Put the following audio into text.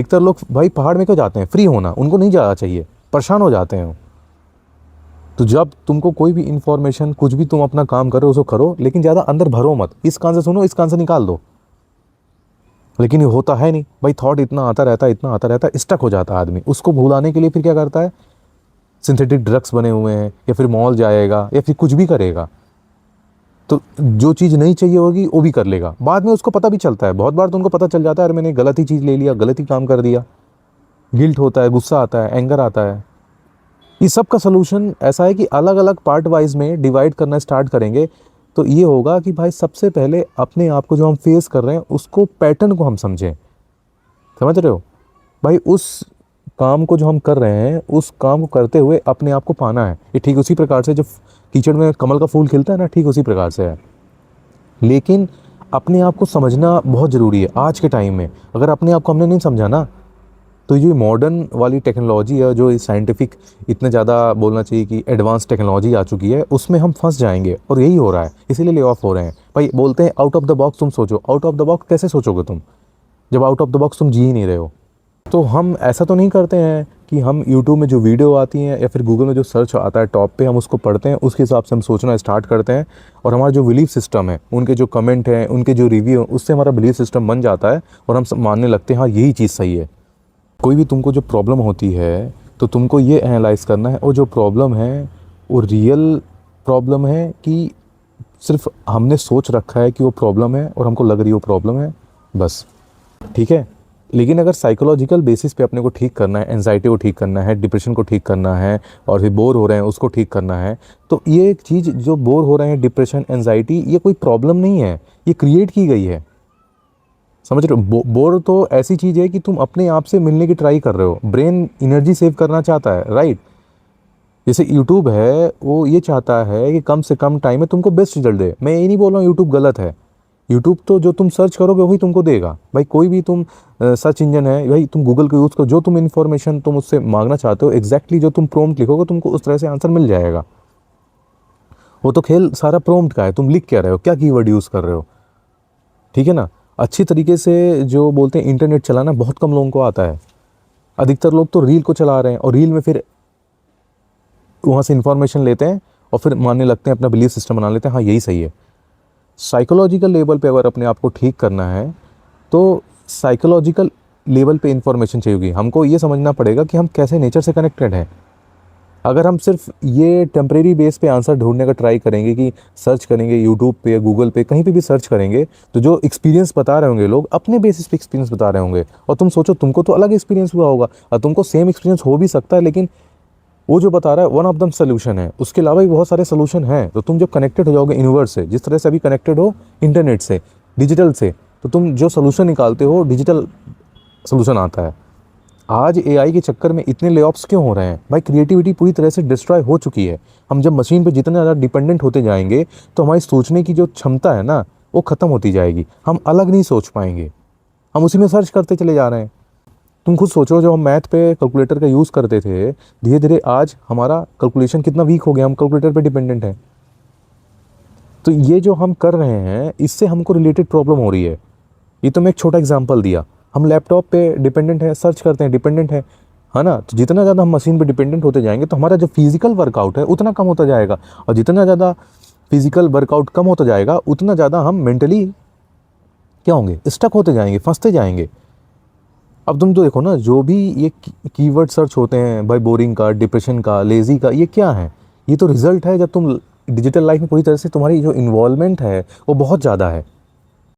अधिकतर लोग भाई पहाड़ में क्यों जाते हैं? फ्री होना, उनको नहीं जाना चाहिए, परेशान हो जाते हैं। तो जब तुमको कोई भी इंफॉर्मेशन, कुछ भी तुम अपना काम करो उसको करो, लेकिन ज़्यादा अंदर भरो मत, इस कान से सुनो इस कान से निकाल दो। लेकिन ये होता है नहीं भाई, थॉट इतना आता रहता है, इतना आता रहता है, स्टक हो जाता है आदमी। उसको भुलाने के लिए फिर क्या करता है, सिंथेटिक ड्रग्स बने हुए हैं, या फिर मॉल जाएगा, या फिर कुछ भी करेगा। तो जो चीज़ नहीं चाहिए होगी वो भी कर लेगा, बाद में उसको पता भी चलता है। बहुत बार तो उनको पता चल जाता है अरे मैंने गलत ही चीज़ ले लिया, गलत ही काम कर दिया। गिल्ट होता है, गुस्सा आता है, एंगर आता है। इस सब का सलूशन ऐसा है कि अलग अलग पार्ट वाइज में डिवाइड करना स्टार्ट करेंगे तो ये होगा कि भाई सबसे पहले अपने आप को जो हम फेस कर रहे हैं उसको, पैटर्न को हम समझें। समझ रहे हो भाई? उस काम को जो हम कर रहे हैं, उस काम को करते हुए अपने आप को पाना है। ये ठीक उसी प्रकार से जो कीचड़ में कमल का फूल खिलता है ना, ठीक उसी प्रकार से है। लेकिन अपने आप को समझना बहुत ज़रूरी है आज के टाइम में। अगर अपने आप को हमने नहीं समझा ना, तो ये मॉडर्न वाली टेक्नोलॉजी है, जो साइंटिफिक इतने ज़्यादा बोलना चाहिए कि एडवांस टेक्नोलॉजी आ चुकी है, उसमें हम फंस जाएंगे। और यही हो रहा है, इसीलिए ले ऑफ हो रहे हैं भाई। बोलते हैं आउट ऑफ द बॉक्स तुम सोचो। आउट ऑफ द बॉक्स कैसे सोचोगे तुम, जब आउट ऑफ द बॉक्स तुम जी ही नहीं रहे हो? तो हम ऐसा तो नहीं करते हैं कि हम यूट्यूब में जो वीडियो आती हैं या फिर गूगल में जो सर्च आता है टॉप पे, हम उसको पढ़ते हैं, उसके हिसाब से हम सोचना स्टार्ट करते हैं। और हमारा जो बिलीफ सिस्टम है, उनके जो कमेंट हैं, उनके जो रिव्यू हैं, उससे हमारा बिलीफ सिस्टम बन जाता है और हम मानने लगते हैं हाँ यही चीज़ सही है। कोई भी तुमको जो प्रॉब्लम होती है तो तुमको ये एनालाइज करना है वो जो प्रॉब्लम है वो रियल प्रॉब्लम है कि सिर्फ हमने सोच रखा है कि वो प्रॉब्लम है और हमको लग रही है वो प्रॉब्लम है, बस। ठीक है। लेकिन अगर साइकोलॉजिकल बेसिस पे अपने को ठीक करना है, एंजाइटी को ठीक करना है, डिप्रेशन को ठीक करना है, और फिर बोर हो रहे हैं उसको ठीक करना है, तो ये एक चीज़ जो बोर हो रहे हैं, डिप्रेशन, एंजाइटी, ये कोई प्रॉब्लम नहीं है, ये क्रिएट की गई है। समझ रहे हो? बोर तो ऐसी चीज़ है कि तुम अपने आप से मिलने की ट्राई कर रहे हो। ब्रेन एनर्जी सेव करना चाहता है, राइट? जैसे यूट्यूब है, वो ये चाहता है कि कम से कम टाइम में तुमको बेस्ट रिजल्ट दे। मैं ये नहीं बोल रहा हूँ यूट्यूब गलत है। यूट्यूब तो जो तुम सर्च करोगे वही तुमको देगा भाई। कोई भी तुम सर्च इंजन है भाई, तुम गूगल को यूज़ करो, जो तुम इन्फॉर्मेशन तुम उससे मांगना चाहते हो एग्जैक्टली जो तुम प्रॉम्प्ट लिखोगे तुमको उस तरह से आंसर मिल जाएगा। वो तो खेल सारा प्रॉम्प्ट का है, तुम लिख क्या रहे हो, क्या कीवर्ड यूज़ कर रहे हो। ठीक है ना? अच्छी तरीके से जो बोलते हैं इंटरनेट चलाना बहुत कम लोगों को आता है। अधिकतर लोग तो रील को चला रहे हैं और रील में फिर वहाँ से इंफॉर्मेशन लेते हैं और फिर मानने लगते हैं, अपना बिलीफ सिस्टम बना लेते हैं हाँ यही सही है। साइकोलॉजिकल लेवल पे अगर अपने आप को ठीक करना है तो साइकोलॉजिकल लेवल पे इंफॉर्मेशन चाहिए होगी। हमको ये समझना पड़ेगा कि हम कैसे नेचर से कनेक्टेड हैं। अगर हम सिर्फ ये टेम्परेरी बेस पे आंसर ढूंढने का ट्राई करेंगे कि सर्च करेंगे यूट्यूब पे, गूगल पे, कहीं पे भी सर्च करेंगे, तो जो एक्सपीरियंस बता रहे होंगे लोग अपने बेसिस पे एक्सपीरियंस बता रहे होंगे। और तुम सोचो तुमको तो अलग एक्सपीरियंस हुआ होगा और तुमको सेम एक्सपीरियंस हो भी सकता है, लेकिन वो जो बता रहा है वन ऑफ द सोल्यूशन है, उसके अलावा भी बहुत सारे सोल्यूशन हैं। तो तुम जब कनेक्टेड हो जाओगे यूनिवर्स से, जिस तरह से अभी कनेक्टेड हो इंटरनेट से, डिजिटल से, तो तुम जो सोल्यूशन निकालते हो डिजिटल सोल्यूशन आता है। आज एआई के चक्कर में इतने लेऑफ्स क्यों हो रहे हैं भाई? क्रिएटिविटी पूरी तरह से डिस्ट्रॉय हो चुकी है। हम जब मशीन पे जितना ज़्यादा डिपेंडेंट होते जाएंगे तो हमारी सोचने की जो क्षमता है ना वो ख़त्म होती जाएगी। हम अलग नहीं सोच पाएंगे, हम उसी में सर्च करते चले जा रहे हैं। तुम खुद सोचो, जब हम मैथ पे कैलकुलेटर का यूज़ करते थे, धीरे धीरे आज हमारा कैलकुलेशन कितना वीक हो गया, हम कैलकुलेटर पे डिपेंडेंट हैं। तो ये जो हम कर रहे हैं इससे हमको रिलेटेड प्रॉब्लम हो रही है। ये तो मैं एक छोटा एग्जांपल दिया। हम लैपटॉप पे डिपेंडेंट है, सर्च करते हैं, डिपेंडेंट है ना? तो जितना ज़्यादा हम मशीन पे डिपेंडेंट होते जाएंगे तो हमारा जो फिजिकल वर्कआउट है उतना कम होता जाएगा, और जितना ज़्यादा फिजिकल वर्कआउट कम होता जाएगा उतना ज़्यादा हम मेंटली क्या होंगे, स्टक होते जाएंगे, फंसते जाएंगे। अब तुम तो देखो ना, जो भी ये कीवर्ड सर्च होते हैं भाई, बोरिंग का, डिप्रेशन का, लेज़ी का, ये क्या है? ये तो रिजल्ट है जब तुम डिजिटल लाइफ में पूरी तरह से तुम्हारी जो इन्वॉल्वमेंट है वो बहुत ज़्यादा है।